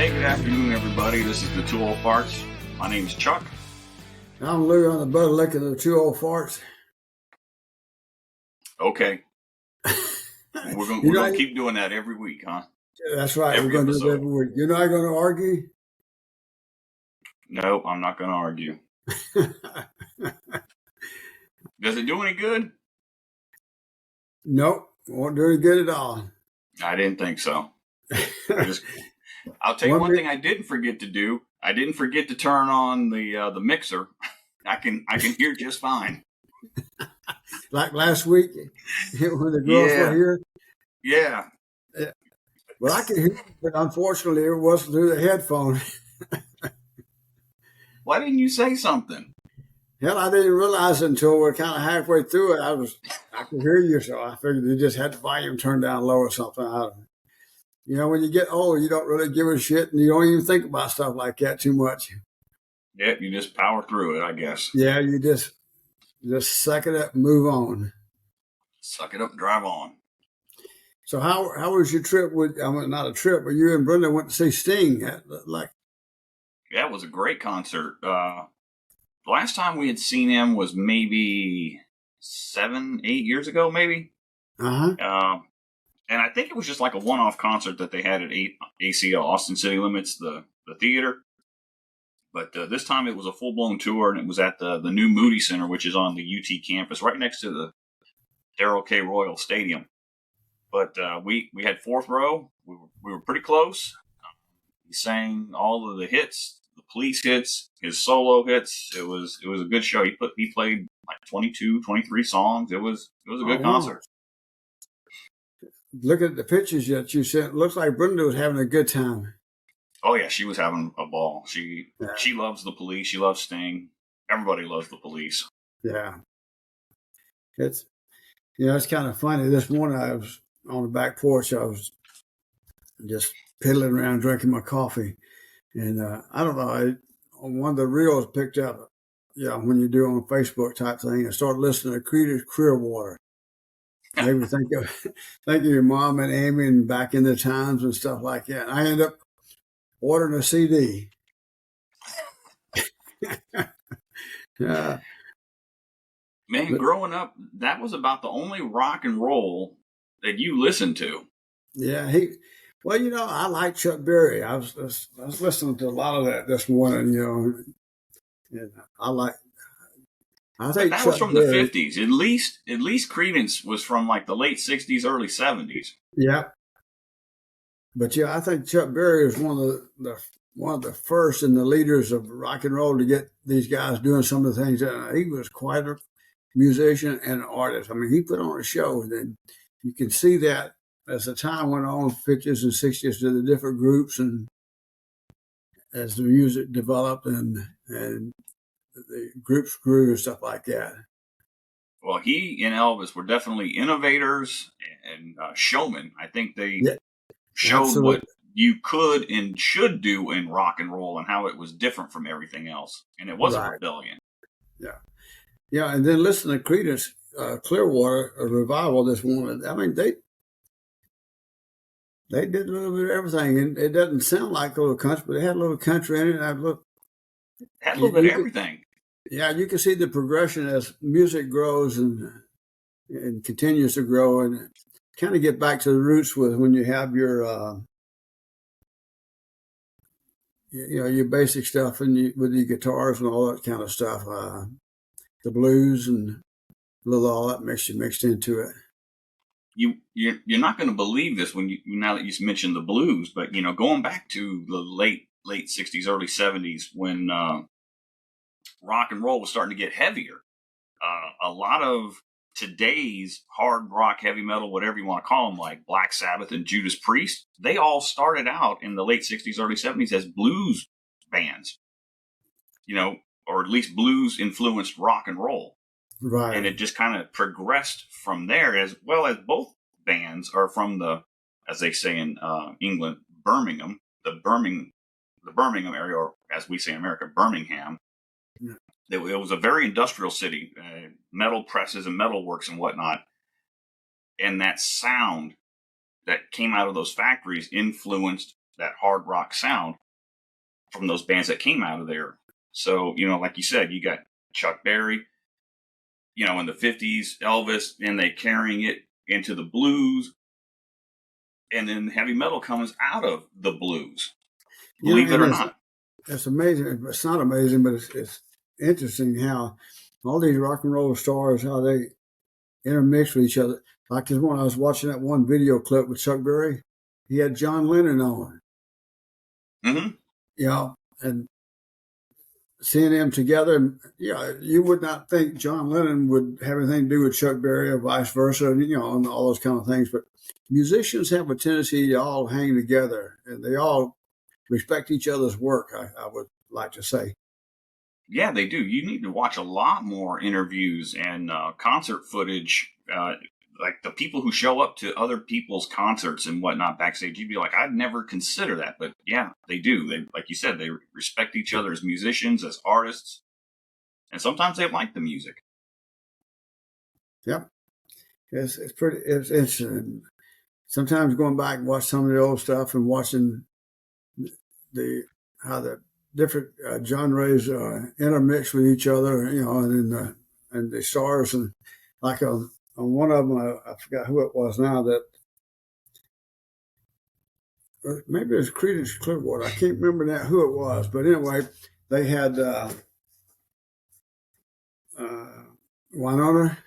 Hey, good afternoon, everybody. This is the Two Old Farts. My name's Chuck. I'm Lou on the butt licking the two old farts. Okay, we're gonna keep doing that every week, huh? That's right. Every We're going to do it episode. every week. You're not going to argue? No, I'm not gonna argue. Does it do any good? Nope. Won't do any good at all. I didn't think so. I'll tell you one thing I didn't forget to do. I didn't forget to turn on the mixer. I can hear just fine. Like last week when the girls were here. Yeah. Well, I could hear it, but unfortunately it wasn't through the headphone. Why didn't you say something? Hell, I didn't realize it until we're kind of halfway through it. I could hear you, so I figured you just had the volume turned down low or something. When you get old, you don't really give a shit, and you don't even think about stuff like that too much. Yeah, you just power through it, I guess. Yeah, you just suck it up and move on. Suck it up and drive on. So how was your trip not a trip, but you and Brenda went to see Sting. Yeah, it was a great concert. The last time we had seen him was maybe 7, 8 years ago, maybe. Uh-huh. And I think it was just like a one-off concert that they had at ACL, Austin City Limits, the theater. But this time it was a full-blown tour, and it was at the new Moody Center, which is on the UT campus, right next to the Darrell K. Royal Stadium. But we had fourth row. We were pretty close. He sang all of the hits, the Police hits, his solo hits. It was a good show. He played like 22, 23 songs. It was a good concert. Look at the pictures that you sent. Looks like Brenda was having a good time. Oh yeah, she was having a ball. She loves the Police. She loves Sting. Everybody loves the Police. Yeah. It's kind of funny. This morning I was on the back porch. I was just piddling around drinking my coffee. And I don't know, one of the reels picked up, when you do on Facebook type thing, I started listening to Creedence Clearwater. Made me think of your mom and Amy and back in the times and stuff like that. And I ended up ordering a CD. Man, growing up, that was about the only rock and roll that you listened to. Yeah, I like Chuck Berry. I was listening to a lot of that this morning, and I think that Chuck was from Berry, the 50s. At least Creedence was from like the late 60s, early 70s. Yeah. But I think Chuck Berry is one of the first and the leaders of rock and roll to get these guys doing some of the things. He was quite a musician and an artist. I mean, he put on a show, and then you can see that as the time went on, 50s and 60s, to the different groups, and as the music developed and the groups grew and stuff like that. Well, he and Elvis were definitely innovators and showmen. I think they showed absolutely what you could and should do in rock and roll and how it was different from everything else. And it was a rebellion. Yeah. Yeah, and then listen to Creedence Clearwater, a revival this morning. I mean, they did a little bit of everything, and it doesn't sound like a little country, but they had a little country in it. And had a little bit of everything. You can see the progression as music grows and continues to grow, and kind of get back to the roots with when you have your your basic stuff and with your guitars and all that kind of stuff, the blues and a little all that mixed into it. You're not going to believe this now that you mentioned the blues, but going back to the late 60s, early 70s when rock and roll was starting to get heavier. A lot of today's hard rock, heavy metal, whatever you want to call them, like Black Sabbath and Judas Priest, they all started out in the late 60s, early 70s as blues bands, or at least blues influenced rock and roll. Right. And it just kind of progressed from there, as well as both bands are from as they say in England, Birmingham, the Birmingham area, or as we say in America, Birmingham. Yeah. It was a very industrial city, metal presses and metal works and whatnot. And that sound that came out of those factories influenced that hard rock sound from those bands that came out of there. So, like you said, you got Chuck Berry, in the 50s, Elvis, and they carrying it into the blues, and then heavy metal comes out of the blues, believe it And or not. it's amazing. It's not amazing, but it's interesting how all these rock and roll stars, how they intermix with each other. Like this one, I was watching that one video clip with Chuck Berry. He had John Lennon on. Mm-hmm. And seeing them together, you would not think John Lennon would have anything to do with Chuck Berry or vice versa, and all those kind of things. But musicians have a tendency to all hang together, and they all respect each other's work, I would like to say. Yeah, they do. You need to watch a lot more interviews and concert footage. Like the people who show up to other people's concerts and whatnot backstage, you'd be like, I'd never consider that. But yeah, they do. They, like you said, they respect each other as musicians, as artists, and sometimes they like the music. Yep. It's interesting. Sometimes going back and watch some of the old stuff and watching how the different genres intermix with each other, and the stars, and like on one of them, I forgot who it was now, that maybe it was Creedence Clearwater. I can't remember that who it was, but anyway, they had Winona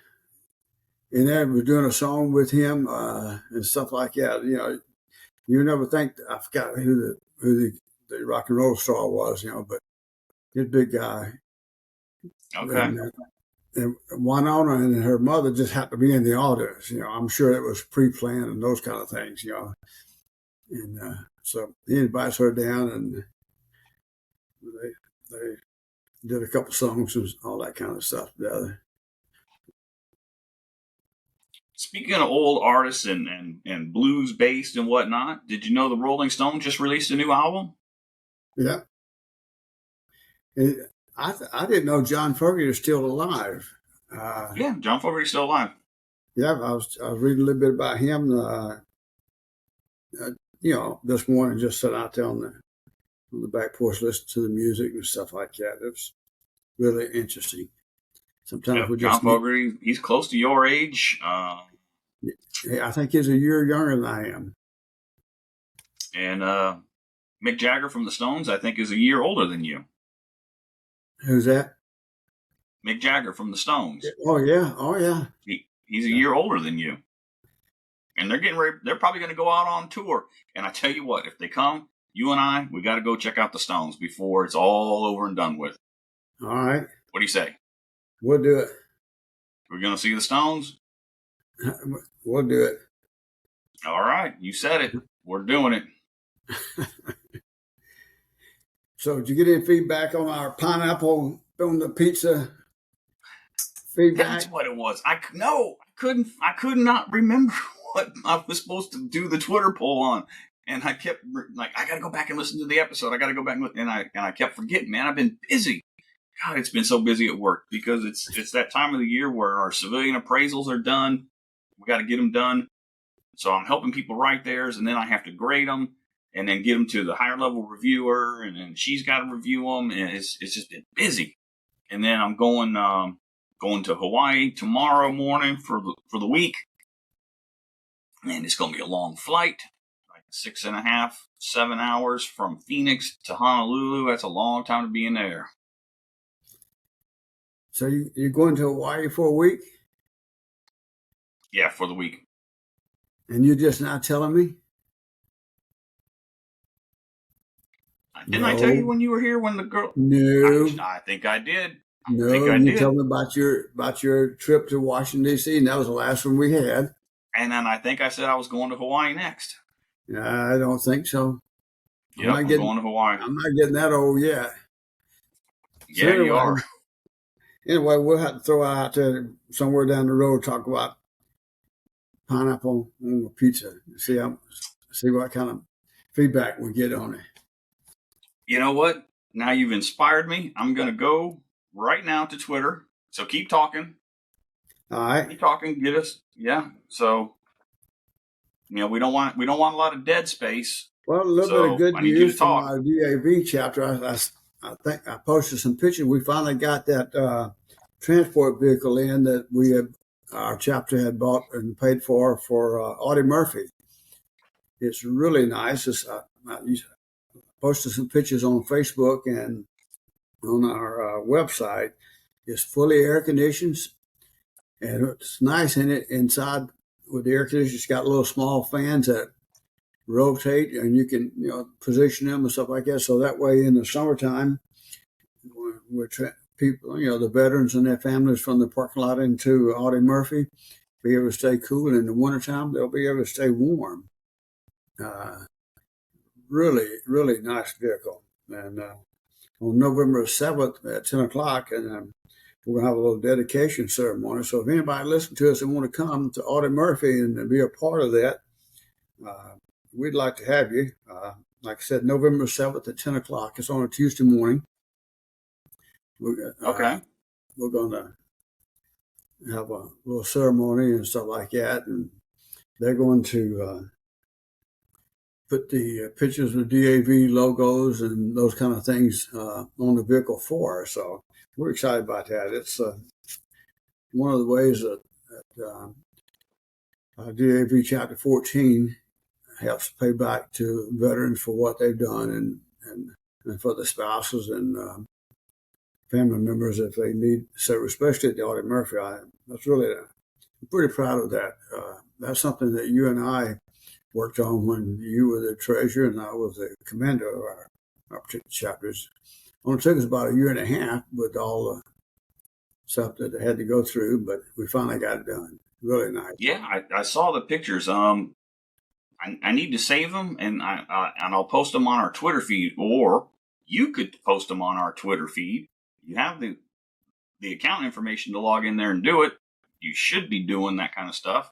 and Ed was doing a song with him and stuff like that. You never think. I forgot who the rock and roll star was, but he's a big guy. Okay. And Winona and her mother just happened to be in the audience. I'm sure it was pre-planned and those kind of things. And so he invites her down, and they did a couple songs and all that kind of stuff together. Speaking of old artists and blues based and whatnot, did you know the Rolling Stones just released a new album? Yeah. I didn't know John Fogerty is still alive. Yeah, John Fogerty's still alive. Yeah, I was reading a little bit about him. This morning, just sat out there on the back porch, listening to the music and stuff like that. It was really interesting. Sometimes we John just Fogerty, he's close to your age. I think he's a year younger than I am. And Mick Jagger from the Stones, I think, is a year older than you. Who's that? Mick Jagger from the Stones. Oh yeah. He's a year older than you. And they're getting ready. They're probably going to go out on tour. And I tell you what, if they come, you and we got to go check out the Stones before it's all over and done with. All right. What do you say? We'll do it. We're going to see the Stones? We'll do it. All right. You said it. We're doing it. So did you get any feedback on our pineapple on the pizza feedback? That's what it was. I could not remember what I was supposed to do the Twitter poll on. And I kept I got to go back and listen to the episode. I got to go back and I kept forgetting, man. I've been busy. God, it's been so busy at work because it's that time of the year where our civilian appraisals are done. We got to get them done. So I'm helping people write theirs, and then I have to grade them and then get them to the higher level reviewer, and then she's got to review them, and it's just been busy. And then I'm going to Hawaii tomorrow morning for the week, and it's going to be a long flight, like 6.5, 7 hours from Phoenix to Honolulu. That's a long time to be in there. So you're going to Hawaii for a week? Yeah, for the week. And you're just not telling me? Didn't I tell you when you were here when the girl? No. I think I did. You told me about your trip to Washington, D.C., and that was the last one we had. And then I think I said I was going to Hawaii next. I don't think so. Yep, I'm going to Hawaii. I'm not getting that old yet. Yeah, so anyway, you are. Anyway, we'll have to throw out there somewhere down the road, talk about pineapple on the pizza. See what kind of feedback we get on it. You know what? Now you've inspired me. I'm going to go right now to Twitter. So keep talking. All right. Keep talking. Get us. Yeah. So, we don't want a lot of dead space. Well, a little bit of So good I need you to news from talk. our DAV chapter. I think I posted some pictures. We finally got that transport vehicle in that our chapter had bought and paid for Audie Murphy. It's really nice. I posted some pictures on Facebook and on our website. It's fully air conditioned, and it's nice in it inside with the air conditioning. It's got little small fans that rotate, and you can position them and stuff like that. So that way, in the summertime, people, the veterans and their families from the parking lot into Audie Murphy, be able to stay cool. In the wintertime, they'll be able to stay warm. Really, really nice vehicle. And on November 7th at 10 o'clock, and we're going to have a little dedication ceremony. So if anybody listens to us and want to come to Audie Murphy and be a part of that, we'd like to have you. Like I said, November 7th at 10 o'clock. It's on a Tuesday morning. Okay. We're going to have a little ceremony and stuff like that. And they're going to put the pictures of DAV logos and those kind of things on the vehicle for us. So we're excited about that. It's one of the ways that DAV Chapter 14 helps pay back to veterans for what they've done and for the spouses and family members if they need service, especially at the Audie Murphy. I'm pretty proud of that. That's something that you and I worked on when you were the treasurer and I was the commander of our particular chapters. It only took us about a year and a half with all the stuff that they had to go through, but we finally got it done. Really nice. Yeah, I saw the pictures. I need to save them, and I'll post them on our Twitter feed, or you could post them on our Twitter feed. You have the account information to log in there and do it. You should be doing that kind of stuff.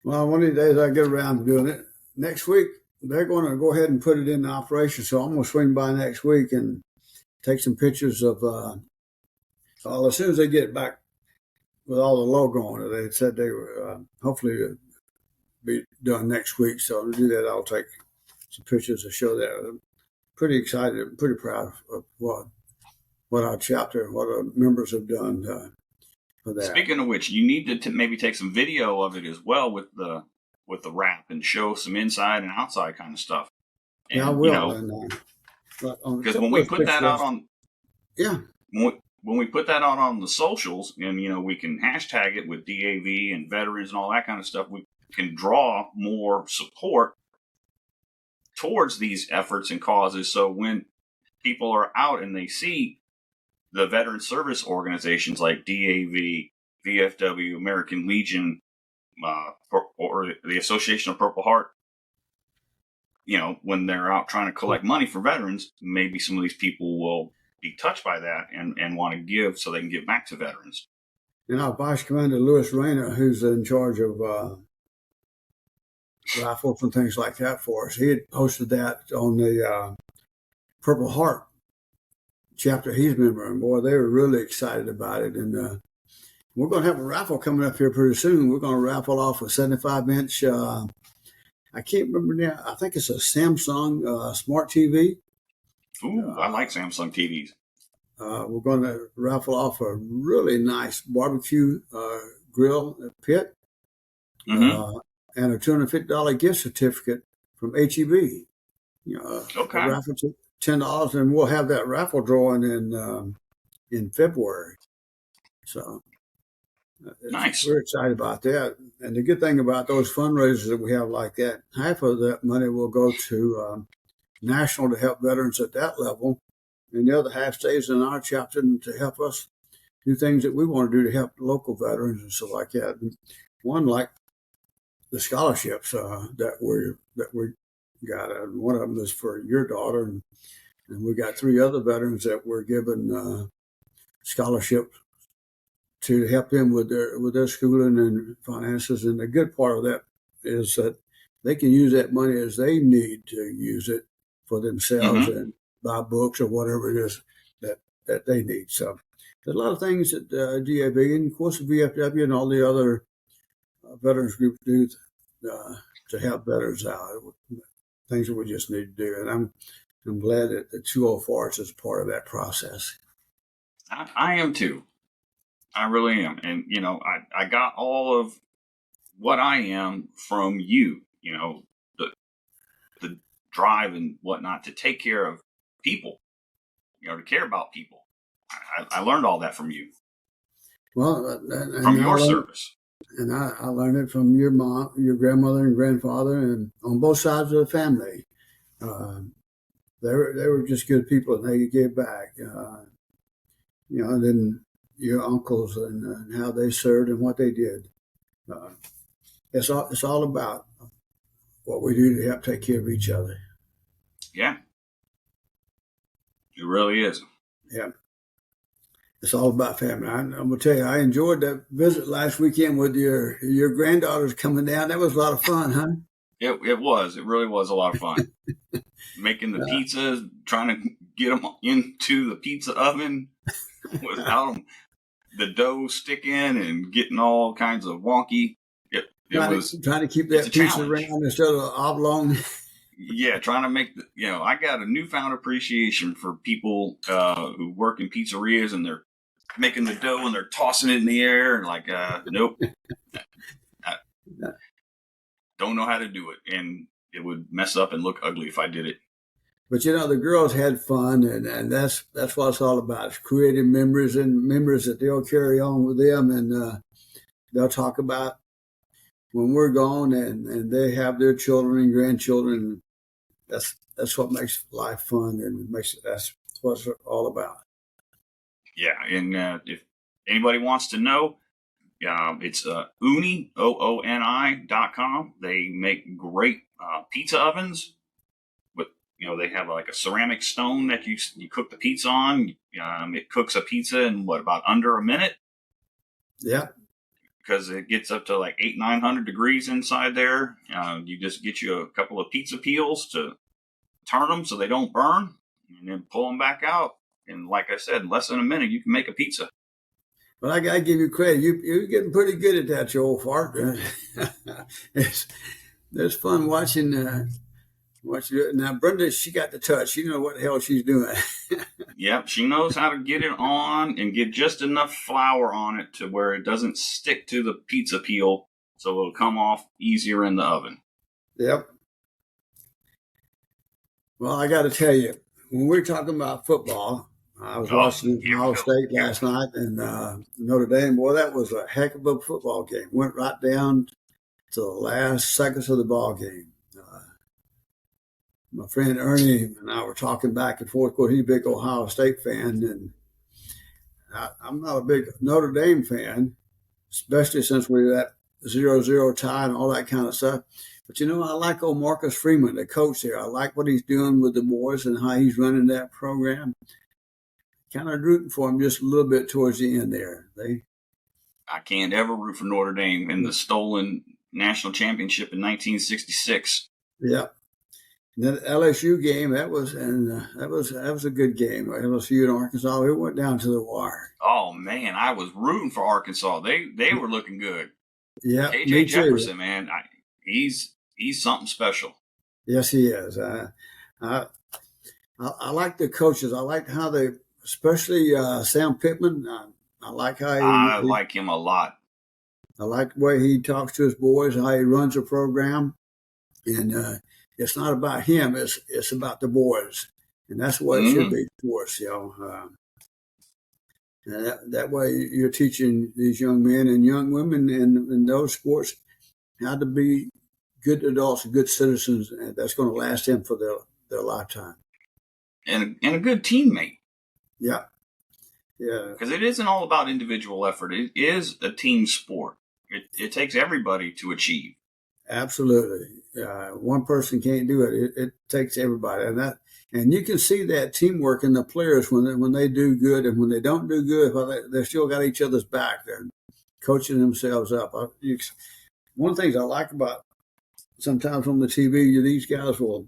Well, one of these days I get around to doing it. Next week, they're going to go ahead and put it into operation, so I'm going to swing by next week and take some pictures of, well, as soon as they get back with all the logo on it, they said they were hopefully be done next week. So to do that, I'll take some pictures to show that. I'm pretty excited, pretty proud of what our chapter, what our members have done for that. Speaking of which, you need to maybe take some video of it as well with the wrap and show some inside and outside kind of stuff. And, yeah, I will. Because when we put that out on, yeah, when we put that out on the socials, and we can hashtag it with DAV and veterans and all that kind of stuff, we can draw more support towards these efforts and causes. So when people are out and they see the veteran service organizations like DAV, VFW, American Legion, or the Association of Purple Heart, when they're out trying to collect money for veterans, maybe some of these people will be touched by that and want to give so they can give back to veterans. And our Vice Commander Lewis Rayner, who's in charge of rifles and things like that for us, he had posted that on the Purple Heart chapter he's a member, and boy, they were really excited about it. And we're going to have a raffle coming up here pretty soon. We're going to raffle off a 75-inch. I can't remember now. I think it's a Samsung smart TV. Ooh, I like Samsung TVs. We're going to raffle off a really nice barbecue grill pit, and a $250 gift certificate from HEB. Okay. Raffle $10, and we'll have that raffle drawing in February. So nice. We're excited about that. And the good thing about those fundraisers that we have like that, half of that money will go to national to help veterans at that level, and the other half stays in our chapter to help us do things that we want to do to help local veterans and stuff like that. And one like the scholarships that we got, and one of them is for your daughter, and we got 3 other veterans that we're given scholarships to help them with their schooling and finances. And the good part of that is that they can use that money as they need to use it for themselves and buy books or whatever it is that they need. So there's a lot of things that DAV and of course the VFW and all the other veterans groups do to help veterans out. Things that we just need to do, and I'm glad that the 204 is part of that process. I am too. I really am. And, I got all of what I am from you, the drive and whatnot to take care of people, to care about people. I learned all that from you. Well, from your service. And I learned it from your mom, your grandmother and grandfather, and on both sides of the family. They were just good people, and they gave back. And then your uncles and how they served and what they did. It's all about what we do to help take care of each other. Yeah, it really is. Yeah, it's all about family. I'm gonna tell you, I enjoyed that visit last weekend with your granddaughters coming down. That was a lot of fun, huh? It was. It really was a lot of fun. Making the pizzas, trying to get them into the pizza oven without them, the dough sticking and getting all kinds of wonky. It was trying to keep that pizza round instead of oblong. Yeah, trying to make I got a newfound appreciation for people who work in pizzerias, and they're making the dough and they're tossing it in the air and like, nope, I don't know how to do it, and it would mess up and look ugly if I did it. But the girls had fun, and that's what it's all about. It's creating memories that they'll carry on with them, and they'll talk about when we're gone, and they have their children and grandchildren. That's what makes life fun, and that's what it's all about. Yeah, and if anybody wants to know, it's ooni.com. They make great pizza ovens. They have like a ceramic stone that you cook the pizza on. It cooks a pizza in about under a minute. Yeah. Because it gets up to like 900 degrees inside there. You just get you a couple of pizza peels to turn them so they don't burn, and then pull them back out. And like I said, in less than a minute, you can make a pizza. Well, I got to give you credit. You're getting pretty good at that, you old fart. It's fun watching you. Now, Brenda, she got the touch. She knows what the hell she's doing. Yep, she knows how to get it on and get just enough flour on it to where it doesn't stick to the pizza peel, so it'll come off easier in the oven. Yep. Well, I got to tell you, when we're talking about football, I was watching Ohio State last night and Notre Dame. Boy, that was a heck of a football game. Went right down to the last seconds of the ball game. My friend Ernie and I were talking back and forth. Of course, he's a big Ohio State fan, and I'm not a big Notre Dame fan, especially since we're at 0-0 tie and all that kind of stuff. But, I like old Marcus Freeman, the coach there. I like what he's doing with the boys and how he's running that program. Kind of rooting for him just a little bit towards the end there. I can't ever root for Notre Dame in the stolen national championship in 1966. Yeah. And that LSU game, that was a good game. LSU and Arkansas, it went down to the wire. Oh man, I was rooting for Arkansas. They were looking good. Yeah, KJ Jefferson, man, he's something special. Yes, he is. I like the coaches. I like how they, especially Sam Pittman. I like how I like him a lot. I like the way he talks to his boys, how he runs a program, and it's not about him. It's about the boys, and that's the way it should be for us. And that way you're teaching these young men and young women in those sports how to be good adults and good citizens, and that's going to last them for their lifetime. And a good teammate. Yeah. Yeah. Because it isn't all about individual effort. It is a team sport. It takes everybody to achieve. Absolutely. One person can't do it. It takes everybody. And you can see that teamwork in the players when they do good, and when they don't do good, they still got each other's back. They're coaching themselves up. One of the things I like about sometimes on the TV, these guys will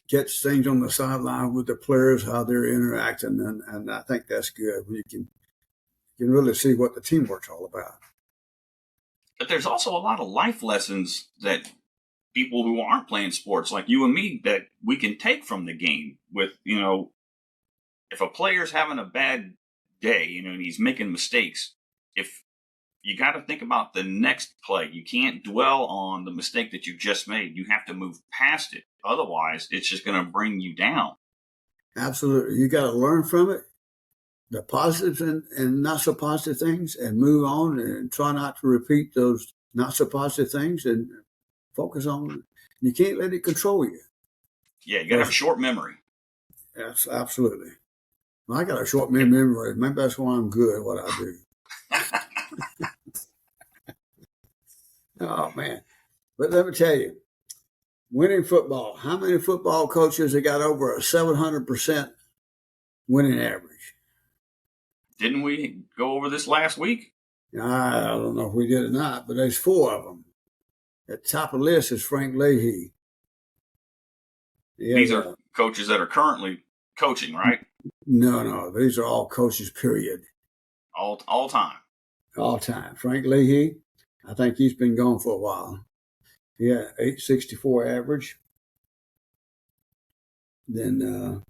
catch things on the sideline with the players, how they're interacting, and I think that's good. You can really see what the teamwork's all about. But there's also a lot of life lessons that people who aren't playing sports like you and me that we can take from the game with, if a player's having a bad day, and he's making mistakes, if you got to think about the next play. You can't dwell on the mistake that you just made. You have to move past it. Otherwise, it's just going to bring you down. Absolutely. You got to learn from it, the positives and not so positive things, and move on and try not to repeat those not so positive things and focus on. You can't let it control you. Yeah, you got to have a short memory. Yes, absolutely. I got a short memory. Maybe that's why I'm good at what I do. Oh, man. But let me tell you, winning football, how many football coaches have got over a 700% winning average? Didn't we go over this last week? I don't know if we did or not, but there's 4 of them. At the top of the list is Frank Leahy. These are coaches that are currently coaching, right? No. These are all coaches, period. All time. All time. Frank Leahy, I think he's been gone for a while. Yeah, 864 average. Then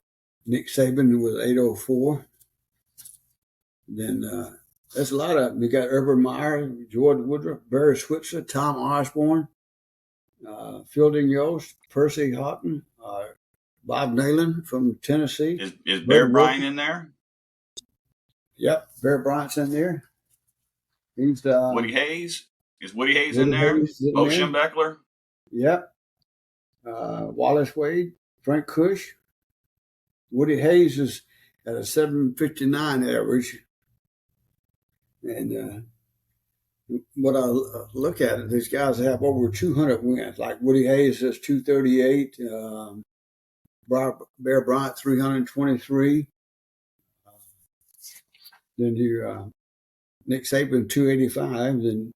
Nick Saban was 804. Then there's a lot of them. You got Urban Meyer, George Woodruff, Barry Switzer, Tom Osborne, Fielding Yost, Percy Houghton, Bob Nalen from Tennessee. Is Bear Bryant in there? Yep, Bear Bryant's in there. He's Woody Hayes. Is Woody Hayes in there? Bo Schembechler. Yep. Wallace Wade, Frank Cush. Woody Hayes is at a 759 average. And what I look at it, these guys have over 200 wins. Like Woody Hayes is 238. Bear Bryant 323. Then you Nick Saban 285. Then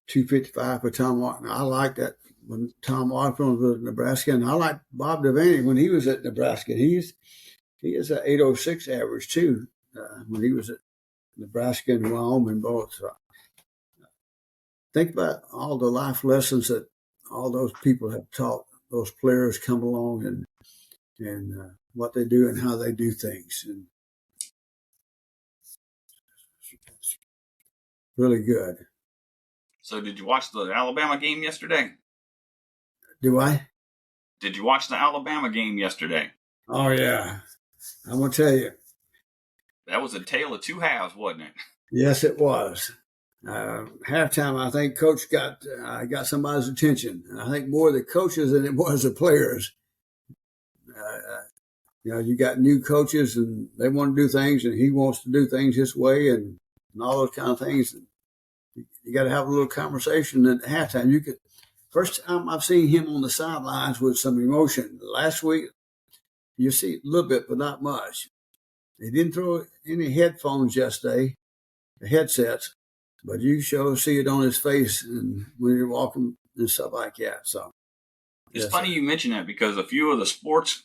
255 for Tom Watson. I like that when Tom Watson was at Nebraska, and I like Bob Devaney when he was at Nebraska. He is an 806 average too when he was at Nebraska and Wyoming both. So think about all the life lessons that all those people have taught those players come along and what they do and how they do things. And it's really good. So did you watch the Alabama game yesterday? Do I? Did you watch the Alabama game yesterday? Oh, yeah. I'm going to tell you. That was a tale of two halves, wasn't it? Yes, it was. Halftime, I think Coach got somebody's attention. I think more the coaches than it was the players. You got new coaches, and they want to do things, and he wants to do things his way, and all those kind of things. You got to have a little conversation at halftime. First time I've seen him on the sidelines with some emotion. Last week, you see a little bit, but not much. He didn't throw any headphones yesterday, the headsets, but you sure see it on his face and when you're walking and stuff like that. So it's funny you mention that because a few of the sports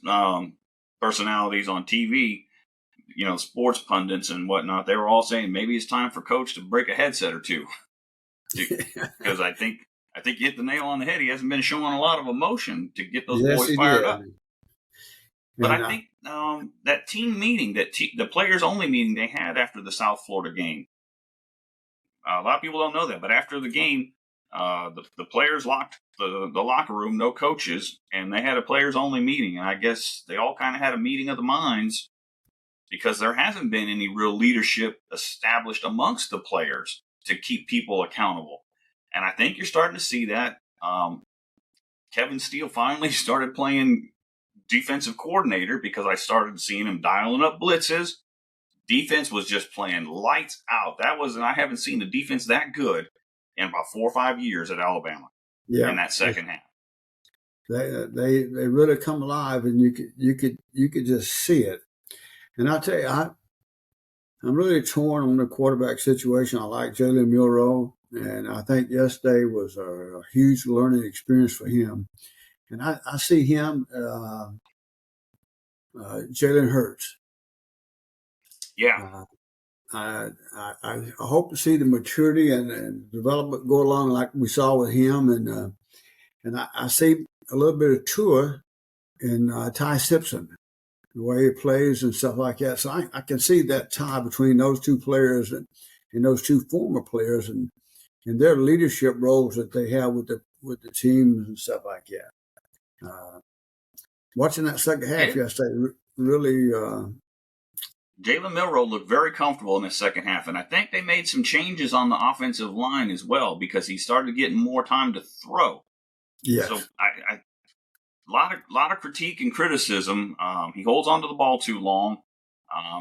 personalities on TV, sports pundits and whatnot, they were all saying maybe it's time for Coach to break a headset or two. Because I think you hit the nail on the head. He hasn't been showing a lot of emotion to get those boys fired up. But I think that team meeting, the players only meeting they had after the South Florida game, a lot of people don't know that. But after the game, the players locked the locker room, no coaches, and they had a players only meeting. And I guess they all kind of had a meeting of the minds because there hasn't been any real leadership established amongst the players to keep people accountable. And I think you're starting to see that. Kevin Steele finally started playing defensive coordinator because I started seeing him dialing up blitzes. Defense was just playing lights out. And I haven't seen the defense that good in about 4 or 5 years at Alabama. Yeah, in that second half. They really come alive, and you could just see it. And I'll tell you, I'm really torn on the quarterback situation. I like Jalen Milroe, and I think yesterday was a huge learning experience for him. And I see him, Jalen Hurts. Yeah. I hope to see the maturity and development go along like we saw with him, and I see a little bit of Tua in Ty Simpson, the way he plays and stuff like that. So I can see that tie between those two players and those two former players and their leadership roles that they have with the teams and stuff like that. Watching that second half yesterday, really. Jalen Milroe looked very comfortable in the second half, and I think they made some changes on the offensive line as well because he started getting more time to throw. Yes. So a lot of critique and criticism. He holds onto the ball too long.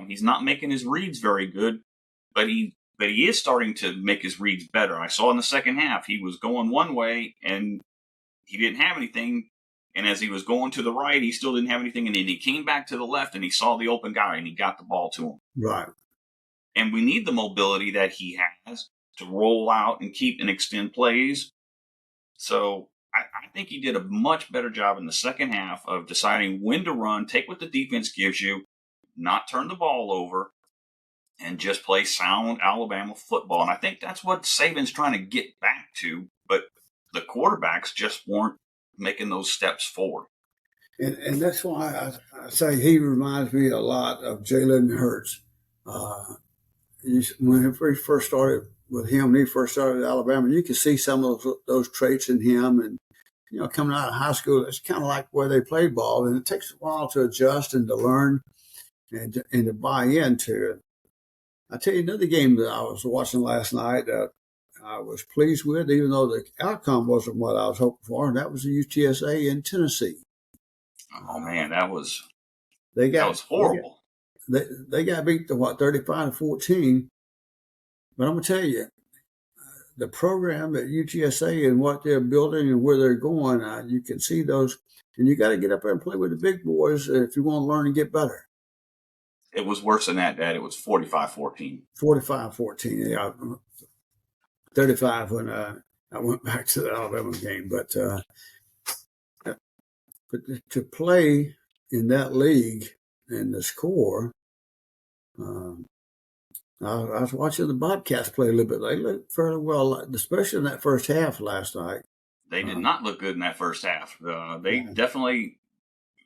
He's not making his reads very good, but he is starting to make his reads better. I saw in the second half he was going one way and he didn't have anything. And as he was going to the right, he still didn't have anything. And then he came back to the left and he saw the open guy and he got the ball to him. Right. And we need the mobility that he has to roll out and keep and extend plays. So I think he did a much better job in the second half of deciding when to run, take what the defense gives you, not turn the ball over, and just play sound Alabama football. And I think that's what Saban's trying to get back to. But the quarterbacks just weren't making those steps forward. And that's why I say he reminds me a lot of Jalen Hurts. When he first started with him, when he first started at Alabama, you could see some of those traits in him. And, coming out of high school, it's kind of like where they play ball. And it takes a while to adjust and to learn and to buy into it. I tell you another game that I was watching last night that I was pleased with, even though the outcome wasn't what I was hoping for, and that was the UTSA in Tennessee. Oh man, that was horrible. They got beat to 35-14. But I'm gonna tell you, the program at UTSA and what they're building and where they're going, you can see those, and you got to get up there and play with the big boys if you want to learn and get better. It was worse than that, Dad. It was 45-14. 45-14. Yeah, 35 when I went back to the Alabama game. But to play in that league and the score, I was watching the Bobcats play a little bit. They looked fairly well, especially in that first half last night. They did not look good in that first half. They definitely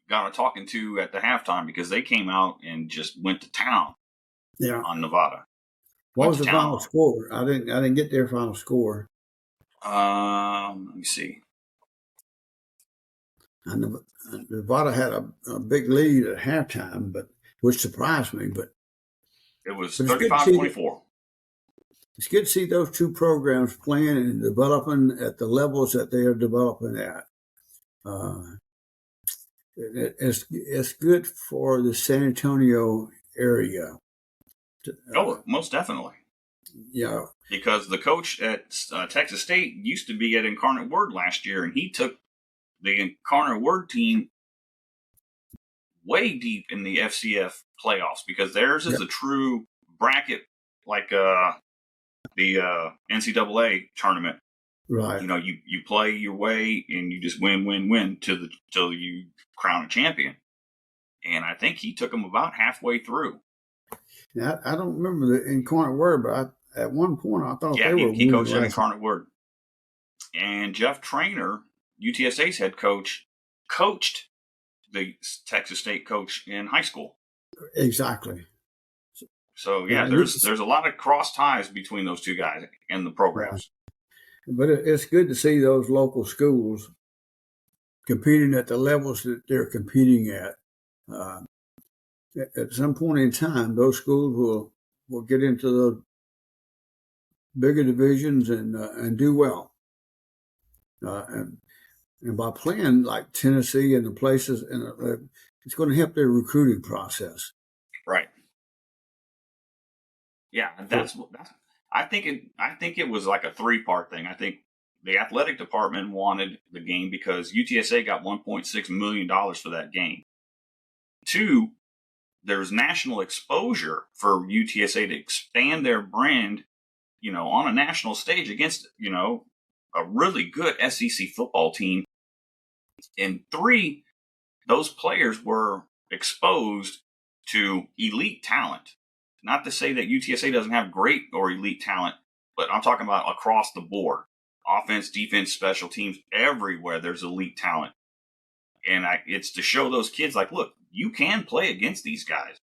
got a talking to at the halftime because they came out and just went to town on Nevada. What was the final score? I didn't get their final score. Let me see. Nevada had a big lead at halftime, which surprised me. But it was 35-24. It's good to see those two programs playing and developing at the levels that they are developing at. It's good for the San Antonio area. Most definitely. Yeah. Because the coach at Texas State used to be at Incarnate Word last year, and he took the Incarnate Word team way deep in the FCF playoffs because theirs is a true bracket like the NCAA tournament. Right. You play your way and you just win till you crown a champion. And I think he took them about halfway through. Yeah, I don't remember the Incarnate Word, but at one point I thought they were. He coached at Incarnate Word. And Jeff Traynor, UTSA's head coach, coached the Texas State coach in high school. Exactly. So there's a lot of cross ties between those two guys and the programs. But it's good to see those local schools competing at the levels that they're competing at. At some point in time, those schools will get into the bigger divisions and do well. And by playing like Tennessee and the places, it's going to help their recruiting process. Right. Yeah, that's. I think it was like a 3-part thing. I think the athletic department wanted the game because UTSA got $1.6 million for that game. 2, there's national exposure for UTSA to expand their brand, on a national stage against, a really good SEC football team. And 3, those players were exposed to elite talent. not to say that UTSA doesn't have great or elite talent, but I'm talking about across the board. Offense, defense, special teams, everywhere there's elite talent. And it's to show those kids, like, look, you can play against these guys.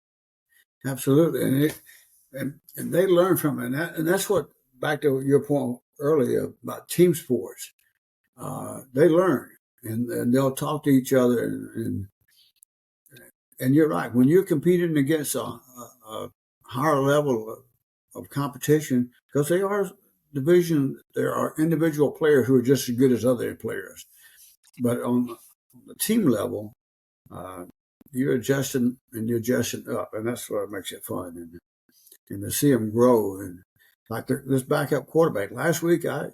Absolutely. And they learn from it. And that's what, back to your point earlier about team sports, they learn and they'll talk to each other. And you're right. When you're competing against a higher level of competition, because they are there are individual players who are just as good as other players. But on the team level, you're adjusting and you're adjusting up, and that's what makes it fun. And to see them grow, and like this backup quarterback last week, I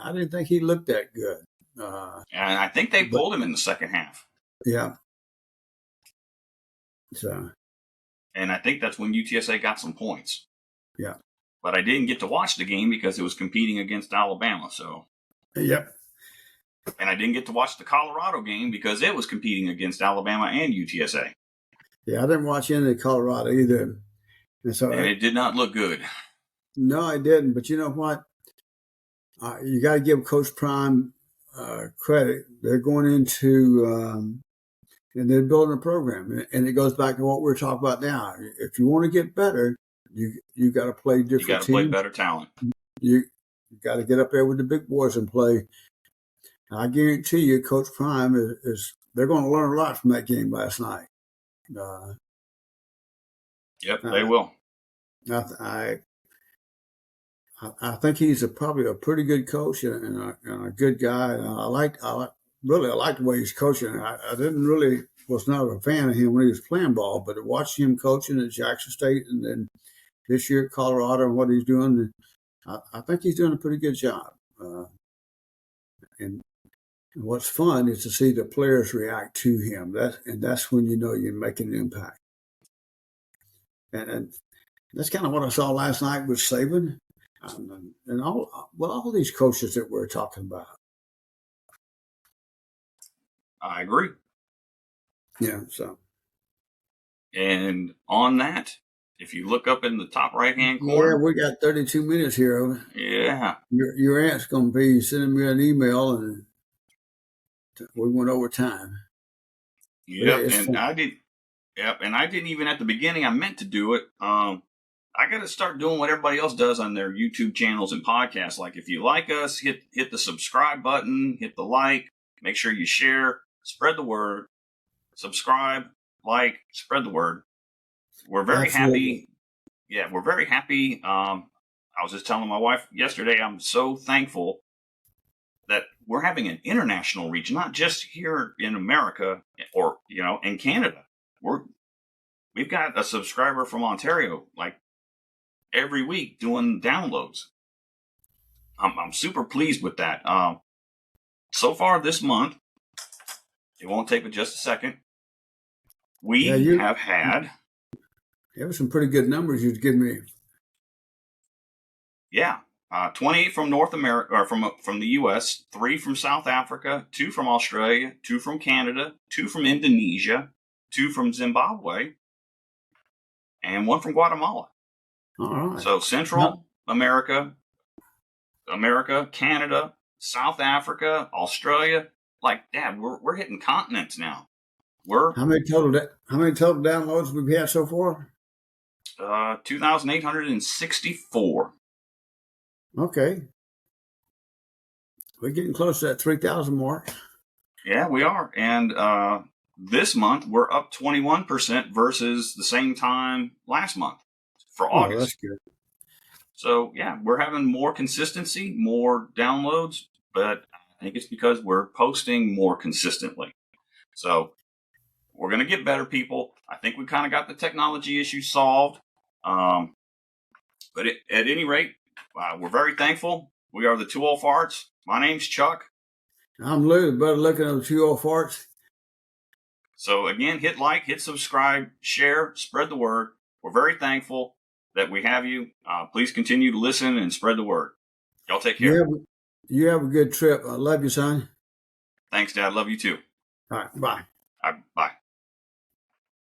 didn't think he looked that good. And I think they pulled him in the second half. Yeah. So. And I think that's when UTSA got some points. Yeah. But I didn't get to watch the game because it was competing against Alabama. So. Yep. And I didn't get to watch the Colorado game because it was competing against Alabama and UTSA. Yeah, I didn't watch any of Colorado either. And it did not look good. No, I didn't. But you know what? You got to give Coach Prime credit. They're going into and they're building a program, and it goes back to what we're talking about now. If you want to get better, you got to play different. You got to play better talent. You got to get up there with the big boys and play. I guarantee you, Coach Prime is they're going to learn a lot from that game last night. Yep, they will. I think he's probably a pretty good coach and a good guy. I like the way he's coaching. I was not a fan of him when he was playing ball, but watching him coaching at Jackson State and then this year at Colorado and what he's doing, I think he's doing a pretty good job. And what's fun is to see the players react to him. That's when you know you're making an impact. And that's kind of what I saw last night with Saban and all these coaches that we're talking about. I agree. Yeah. So. And on that, if you look up in the top right-hand corner. Yeah, we got 32 minutes here. Yeah. Your aunt's going to be sending me an email, and we went over time. Yep, and fun. I did. Yep, and I didn't even at the beginning. I meant to do it. I got to start doing what everybody else does on their YouTube channels and podcasts. Like if you like us, hit the subscribe button, hit the like, make sure you share, spread the word, subscribe, like, spread the word. We're very happy. Yeah, we're very happy. I was just telling my wife yesterday, I'm so thankful that we're having an international reach, not just here in America or, in Canada. We've got a subscriber from Ontario, like every week doing downloads. I'm super pleased with that. So far this month, it won't take but just a second. We have had. There were some pretty good numbers you'd give me. Yeah. 28 from North America, or from the U.S., 3 from South Africa, 2 from Australia, 2 from Canada, 2 from Indonesia, 2 from Zimbabwe, and 1 from Guatemala. All right. So Central America, Canada, South Africa, Australia. Like, Dad, we're hitting continents now. How many total downloads we've had so far? 2,864. Okay. We're getting close to that 3,000 mark. Yeah, we are. And this month, we're up 21% versus the same time last month for August. That's good. So, yeah, we're having more consistency, more downloads, but I think it's because we're posting more consistently. So, we're going to get better, people. I think we kind of got the technology issue solved. But at any rate, we're very thankful. We are the Two Old Farts. My name's Chuck. I'm Lou, better looking at the Two Old Farts. So again, hit like, hit subscribe, share, spread the word. We're very thankful that we have you. Please continue to listen and spread the word. Y'all take care. You have a good trip. I love you, son. Thanks, Dad. Love you too. All right. Bye. All right, bye.